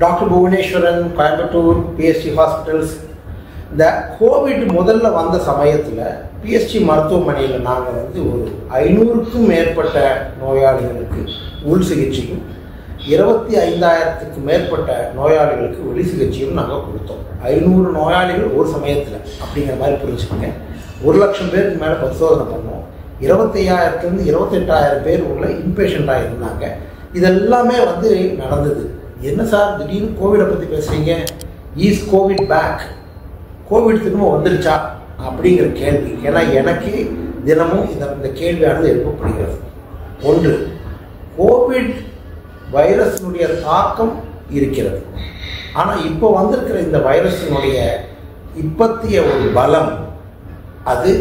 Doctor Bhuvaneswaran, Coimbatore, PST hospitals. இந்த Covid முதல்ல வந்த சமயத்தில் பிஎஸ்டி மருத்துவமனையில் நாங்கள் ஒரு 500க்கும் மேற்பட்ட நோயாளிகளுக்கு உள் சிகிச்சையும் 25,000க்கும் மேற்பட்ட நோயாளிகளுக்கு வெளி சிகிச்சையும் நாங்கள் கொடுத்தோம். 500 நோயாளிகள் ஒரு சமயத்தில் அப்படிங்கிற மாதிரி புரிஞ்சுக்கோங்க. 1,00,000 பேருக்கு மேலே பரிசோதனை பண்ணோம். 25,000லேருந்து 28,000 பேர் உள்ள இன்பேஷண்ட்டாக இருந்தாங்க. இதெல்லாமே நடந்தது. என்ன சார் திடீர்னு கோவிடை பற்றி பேசுகிறீங்க? Is covid back? கோவிட் திரும்ப வந்துருச்சா அப்படிங்கிற கேள்வி. ஏன்னா எனக்கு தினமும் இந்த கேள்வியானது எழுப்பப்படுகிறது. ஒன்று, கோவிட் வைரஸினுடைய தாக்கம் இருக்கிறது. ஆனால் இப்போ வந்திருக்கிற இந்த வைரஸினுடைய இப்பத்திய ஒரு பலம் அது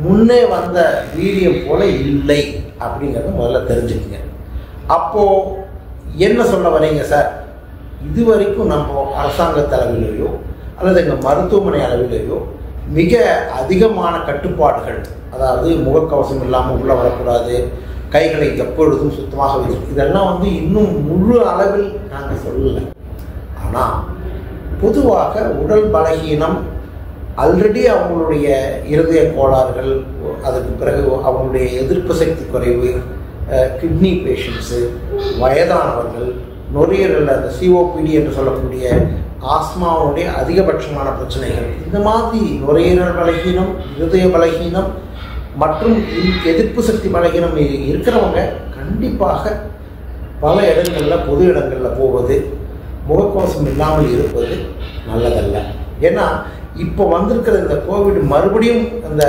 முன்னே வந்த வீரியம் போல இல்லை அப்படிங்கிறத முதல்ல தெரிஞ்சுக்கங்க. அப்போது என்ன சொல்ல வரீங்க சார்? இது வரைக்கும் நம்ம அரசாங்க அளவிலேயோ அல்லது எங்கள் மருத்துவமனை அளவிலேயோ மிக அதிகமான கட்டுப்பாடுகள், அதாவது முகக்கவசம் இல்லாமல் உள்ளே வரக்கூடாது, கைகளை எப்பொழுதும் சுத்தமாக வைத்து, இதெல்லாம் இன்னும் முழு அளவில் நாங்கள் சொல்லலை. ஆனால் பொதுவாக உடல் பலகீனம், ஆல்ரெடி அவங்களுடைய இருதய கோளாறுகள், அதுக்கு பிறகு அவங்களுடைய எதிர்ப்பு சக்தி குறைவு, கிட்னி பேஷண்ட்ஸு, வயதானவர்கள், நுரையீரல் அந்த சிஓபிடி என்று சொல்லக்கூடிய ஆஸ்மாவுடைய அதிகபட்சமான பிரச்சனைகள், இந்த மாதிரி நுரையீரல் பலகீனம், இருதய பலகீனம் மற்றும் எதிர்ப்பு சக்தி பலகீனம் இருக்கிறவங்க கண்டிப்பாக பல இடங்களில் பொது இடங்களில் போவது, முகக்கவசம் இல்லாமல் இருப்பது நல்லதல்ல. ஏன்னா இப்போ வந்திருக்கிற இந்த கோவிட் மறுபடியும் அந்த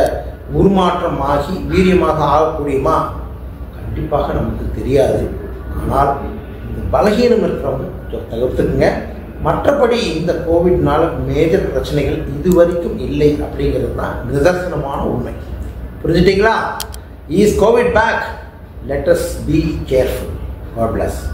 உருமாற்றம் ஆகி வீரியமாக ஆகக்கூடியமா கண்டிப்பாக நமக்கு தெரியாது. ஆனால் இந்த பலகீனம் இருக்கிறவங்க தவிர்த்துக்குங்க. மற்றபடி இந்த கோவிட்னால மேஜர் பிரச்சனைகள் இதுவரைக்கும் இல்லை அப்படிங்கிறது தான் நிதர்சனமான உண்மை. புரிஞ்சுட்டீங்களா? Is covid back? Let us be careful. God bless.